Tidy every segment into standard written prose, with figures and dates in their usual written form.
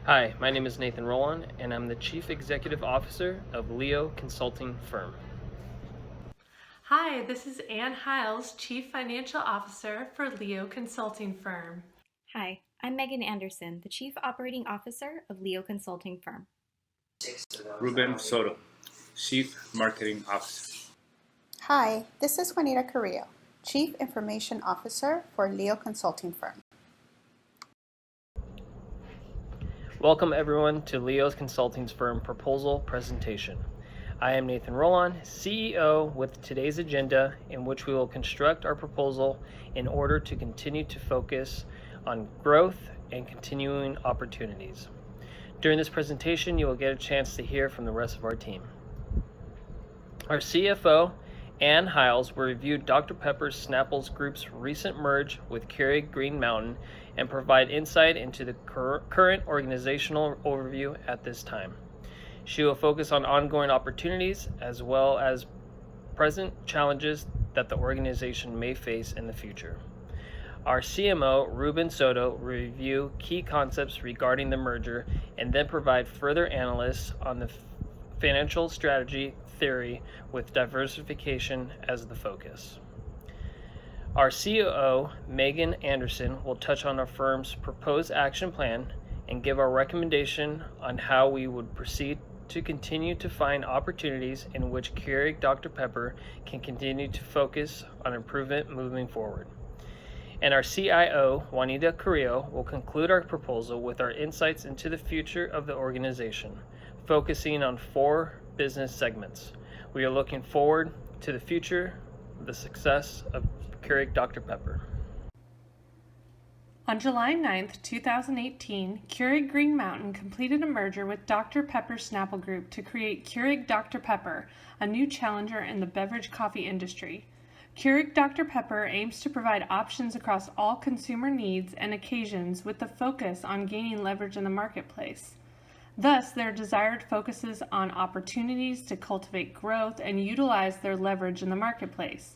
Hi, my name is Nathan Roland, and I'm the Chief Executive Officer of Leo Consulting Firm. Hi, this is Ann Hiles, Chief Financial Officer for Leo Consulting Firm. Hi, I'm Megan Anderson, the Chief Operating Officer of Leo Consulting Firm. Ruben Soto, Chief Marketing Officer. Hi, this is Juanita Carrillo, Chief Information Officer for Leo Consulting Firm. Welcome everyone to Leo's Consulting Firm proposal presentation. I am Nathan Roland, CEO, with today's agenda in which we will construct our proposal in order to continue to focus on growth and continuing opportunities. During this presentation, you will get a chance to hear from the rest of our team. Our CFO, Ann Hiles, will review Dr. Pepper Snapple Group's recent merge with Keurig Green Mountain and provide insight into the current organizational overview at this time. She will focus on ongoing opportunities as well as present challenges that the organization may face in the future. Our CMO, Ruben Soto, will review key concepts regarding the merger and then provide further analysis on the financial strategy theory with diversification as the focus. Our COO, Megan Anderson, will touch on our firm's proposed action plan and give our recommendation on how we would proceed to continue to find opportunities in which Keurig Dr. Pepper can continue to focus on improvement moving forward. And our CIO, Juanita Carrillo, will conclude our proposal with our insights into the future of the organization, focusing on 4 business segments. We are looking forward to the future, the success of Keurig Dr. Pepper. On July 9th, 2018, Keurig Green Mountain completed a merger with Dr. Pepper Snapple Group to create Keurig Dr. Pepper, a new challenger in the beverage coffee industry. Keurig Dr. Pepper aims to provide options across all consumer needs and occasions with the focus on gaining leverage in the marketplace. Thus, their desired focuses on opportunities to cultivate growth and utilize their leverage in the marketplace.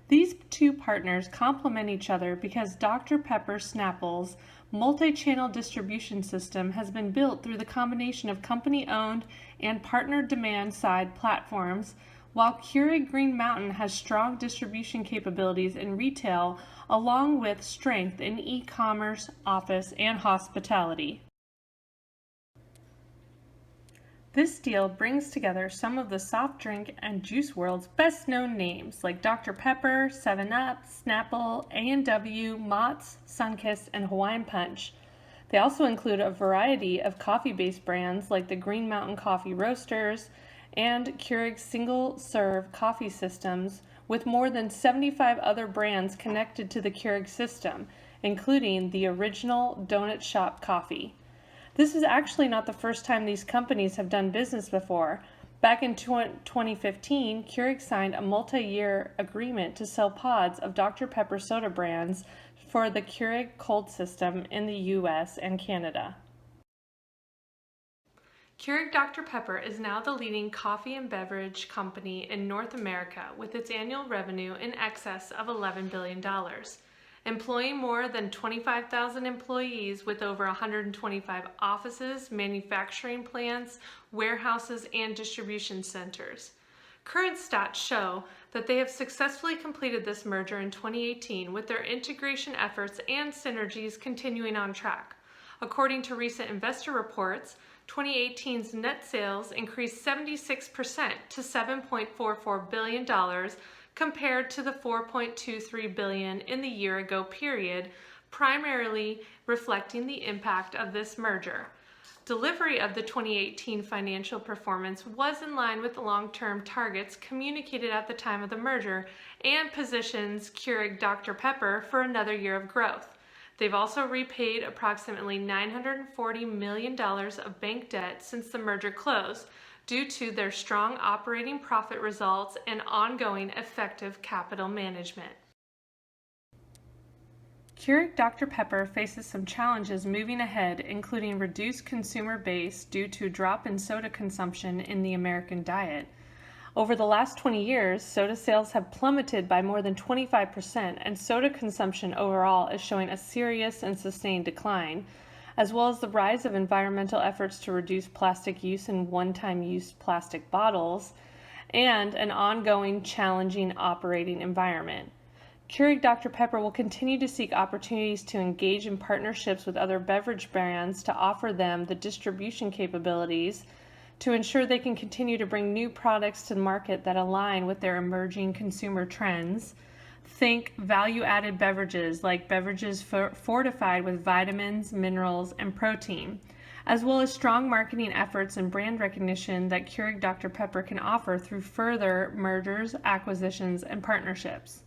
These two partners complement each other because Dr. Pepper Snapple's multi-channel distribution system has been built through the combination of company-owned and partner demand-side platforms, while Keurig Green Mountain has strong distribution capabilities in retail along with strength in e-commerce, office, and hospitality. This deal brings together some of the soft drink and juice world's best known names like Dr. Pepper, 7-Up, Snapple, A&W, Mott's, Sunkist, and Hawaiian Punch. They also include a variety of coffee-based brands like the Green Mountain Coffee Roasters and Keurig's single-serve coffee systems, with more than 75 other brands connected to the Keurig system, including the original Donut Shop Coffee. This is actually not the first time these companies have done business before. Back in 2015, Keurig signed a multi-year agreement to sell pods of Dr. Pepper soda brands for the Keurig cold system in the US and Canada. Keurig Dr. Pepper is now the leading coffee and beverage company in North America with its annual revenue in excess of $11 billion. Employing more than 25,000 employees with over 125 offices, manufacturing plants, warehouses, and distribution centers. Current stats show that they have successfully completed this merger in 2018 with their integration efforts and synergies continuing on track. According to recent investor reports, 2018's net sales increased 76% to $7.44 billion compared to the $4.23 billion in the year-ago period, primarily reflecting the impact of this merger. Delivery of the 2018 financial performance was in line with the long-term targets communicated at the time of the merger and positions Keurig Dr. Pepper for another year of growth. They've also repaid approximately $940 million of bank debt since the merger closed, due to their strong operating profit results and ongoing effective capital management. Keurig Dr. Pepper faces some challenges moving ahead, including reduced consumer base due to a drop in soda consumption in the American diet. Over the last 20 years, soda sales have plummeted by more than 25%, and soda consumption overall is showing a serious and sustained decline. as well as the rise of environmental efforts to reduce plastic use in one-time use plastic bottles, and an ongoing challenging operating environment. Keurig Dr. Pepper will continue to seek opportunities to engage in partnerships with other beverage brands to offer them the distribution capabilities to ensure they can continue to bring new products to the market that align with their emerging consumer trends. Think value-added beverages like beverages fortified with vitamins, minerals, and protein, as well as strong marketing efforts and brand recognition that Keurig Dr. Pepper can offer through further mergers, acquisitions, and partnerships.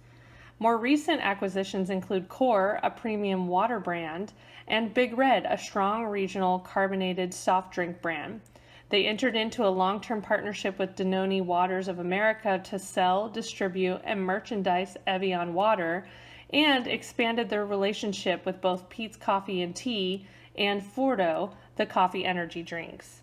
More recent acquisitions include Core, a premium water brand, and Big Red, a strong regional carbonated soft drink brand. They entered into a long-term partnership with Danone Waters of America to sell, distribute, and merchandise Evian water, and expanded their relationship with both Peet's Coffee and Tea and Fordo, the coffee energy drinks.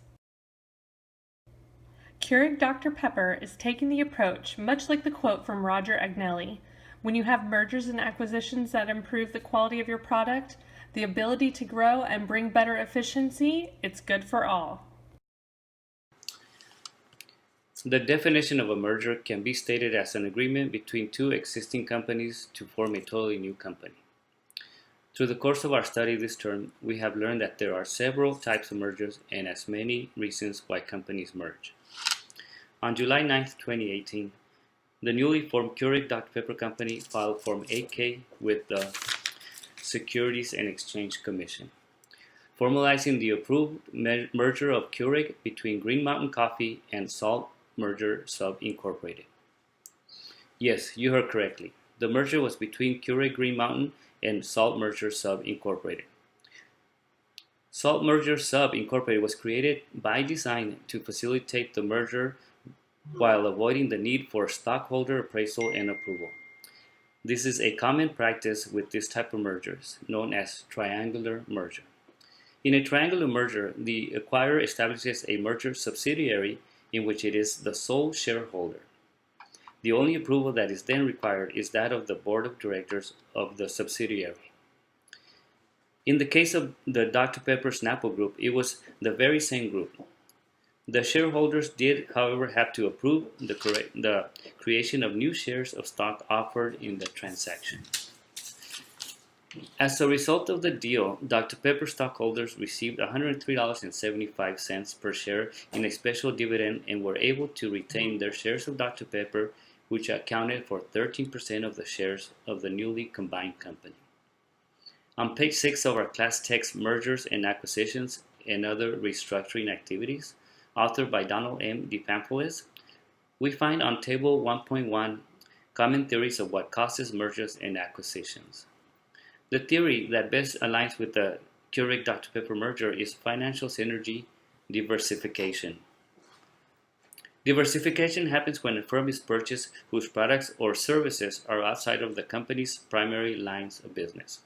Keurig Dr. Pepper is taking the approach, much like the quote from Roger Agnelli, when you have mergers and acquisitions that improve the quality of your product, the ability to grow and bring better efficiency, it's good for all. The definition of a merger can be stated as an agreement between two existing companies to form a totally new company. Through the course of our study this term, we have learned that there are several types of mergers and as many reasons why companies merge. On July 9, 2018, the newly formed Keurig Dr. Pepper Company filed Form 8K with the Securities and Exchange Commission, formalizing the approved merger of Keurig between Green Mountain Coffee and Salt Merger Sub Incorporated. Yes, you heard correctly. The merger was between Keurig Green Mountain and Salt Merger Sub Incorporated. Salt Merger Sub Incorporated was created by design to facilitate the merger while avoiding the need for stockholder appraisal and approval. This is a common practice with this type of mergers, known as triangular merger. In a triangular merger, the acquirer establishes a merger subsidiary in which it is the sole shareholder. The only approval that is then required is that of the board of directors of the subsidiary. In the case of the Dr. Pepper Snapple Group, it was the very same group. The shareholders did, however, have to approve the creation of new shares of stock offered in the transaction. As a result of the deal, Dr. Pepper stockholders received $103.75 per share in a special dividend and were able to retain their shares of Dr. Pepper, which accounted for 13% of the shares of the newly combined company. On page 6 of our class text, Mergers and Acquisitions and Other Restructuring Activities, authored by Donald M. DePamphoulis, we find on table 1.1 common theories of what causes mergers and acquisitions. The theory that best aligns with the Keurig Dr. Pepper merger is financial synergy diversification. Diversification happens when a firm is purchased whose products or services are outside of the company's primary lines of business.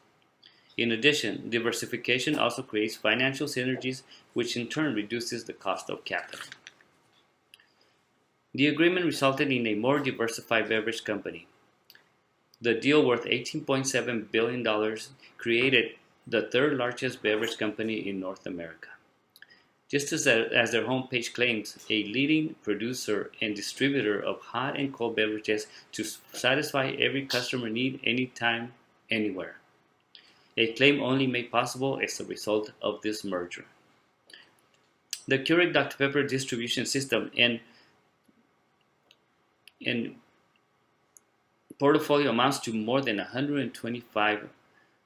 In addition, diversification also creates financial synergies, which in turn reduces the cost of capital. The agreement resulted in a more diversified beverage company. The deal, worth $18.7 billion, created the third largest beverage company in North America. Just as their homepage claims, a leading producer and distributor of hot and cold beverages to satisfy every customer need anytime, anywhere. A claim only made possible as a result of this merger. The Keurig Dr. Pepper distribution system and portfolio amounts to more than 125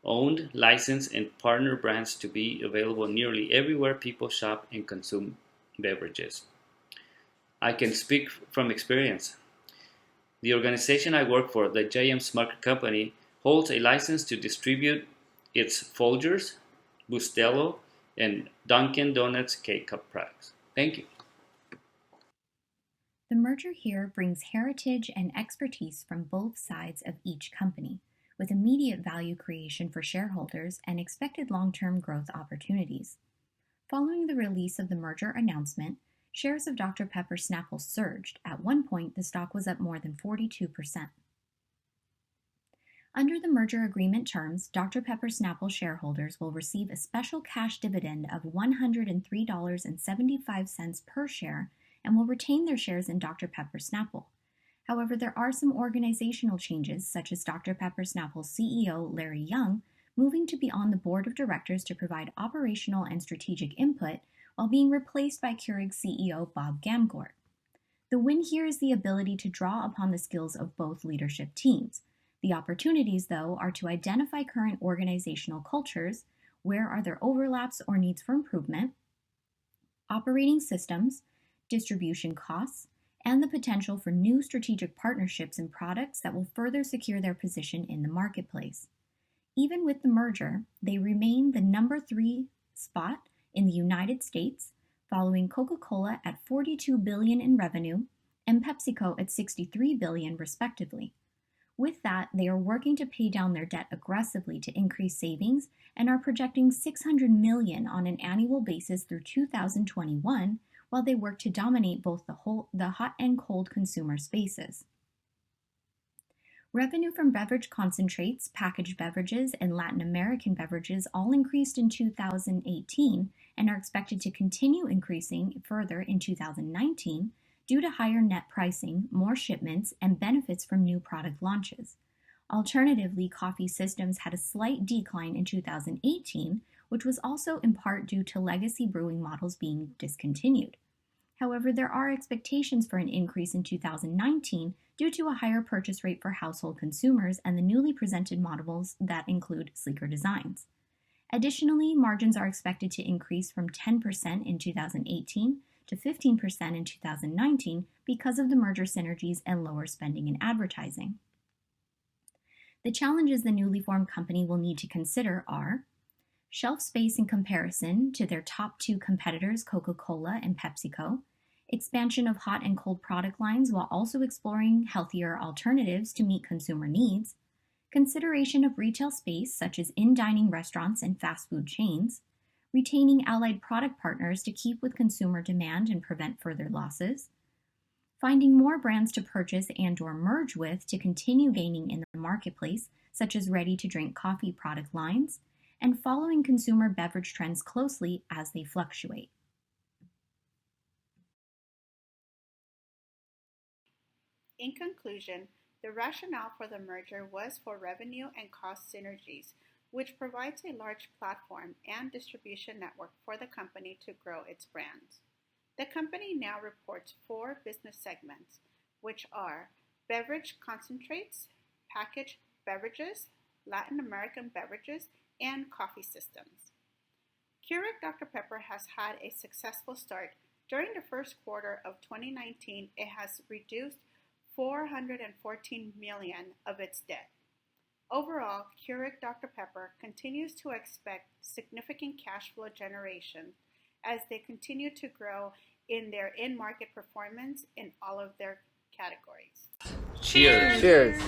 owned, licensed, and partner brands to be available nearly everywhere people shop and consume beverages. I can speak from experience. The organization I work for, the J.M. Smucker Company, holds a license to distribute its Folgers, Bustelo, and Dunkin' Donuts K-Cup products. Thank you. The merger here brings heritage and expertise from both sides of each company, with immediate value creation for shareholders and expected long-term growth opportunities. Following the release of the merger announcement, shares of Dr. Pepper Snapple surged. At one point, the stock was up more than 42%. Under the merger agreement terms, Dr. Pepper Snapple shareholders will receive a special cash dividend of $103.75 per share and will retain their shares in Dr. Pepper Snapple. However, there are some organizational changes, such as Dr. Pepper Snapple's CEO, Larry Young, moving to be on the board of directors to provide operational and strategic input while being replaced by Keurig CEO Bob Gamgort. The win here is the ability to draw upon the skills of both leadership teams. The opportunities, though, are to identify current organizational cultures, where are there overlaps or needs for improvement, operating systems, distribution costs, and the potential for new strategic partnerships and products that will further secure their position in the marketplace. Even with the merger, they remain the number 3 spot in the United States, following Coca-Cola at $42 billion in revenue and PepsiCo at $63 billion respectively. With that, they are working to pay down their debt aggressively to increase savings and are projecting $600 million on an annual basis through 2021, while they work to dominate both the hot and cold consumer spaces. Revenue from beverage concentrates, packaged beverages, and Latin American beverages all increased in 2018 and are expected to continue increasing further in 2019 due to higher net pricing, more shipments, and benefits from new product launches. Alternatively, coffee systems had a slight decline in 2018, which was also in part due to legacy brewing models being discontinued. However, there are expectations for an increase in 2019 due to a higher purchase rate for household consumers and the newly presented models that include sleeker designs. Additionally, margins are expected to increase from 10% in 2018 to 15% in 2019 because of the merger synergies and lower spending in advertising. The challenges the newly formed company will need to consider are shelf space in comparison to their top 2 competitors, Coca-Cola and PepsiCo, expansion of hot and cold product lines while also exploring healthier alternatives to meet consumer needs, consideration of retail space such as in-dining restaurants and fast food chains, retaining allied product partners to keep with consumer demand and prevent further losses, finding more brands to purchase and/or merge with to continue gaining in the marketplace, such as ready-to-drink coffee product lines, and following consumer beverage trends closely as they fluctuate. In conclusion, the rationale for the merger was for revenue and cost synergies, which provides a large platform and distribution network for the company to grow its brands. The company now reports 4 business segments, which are beverage concentrates, packaged beverages, Latin American beverages, and coffee systems. Keurig Dr. Pepper has had a successful start. During the first quarter of 2019, it has reduced $414 million of its debt. Overall, Keurig Dr. Pepper continues to expect significant cash flow generation as they continue to grow in their in-market performance in all of their categories. Cheers! Cheers.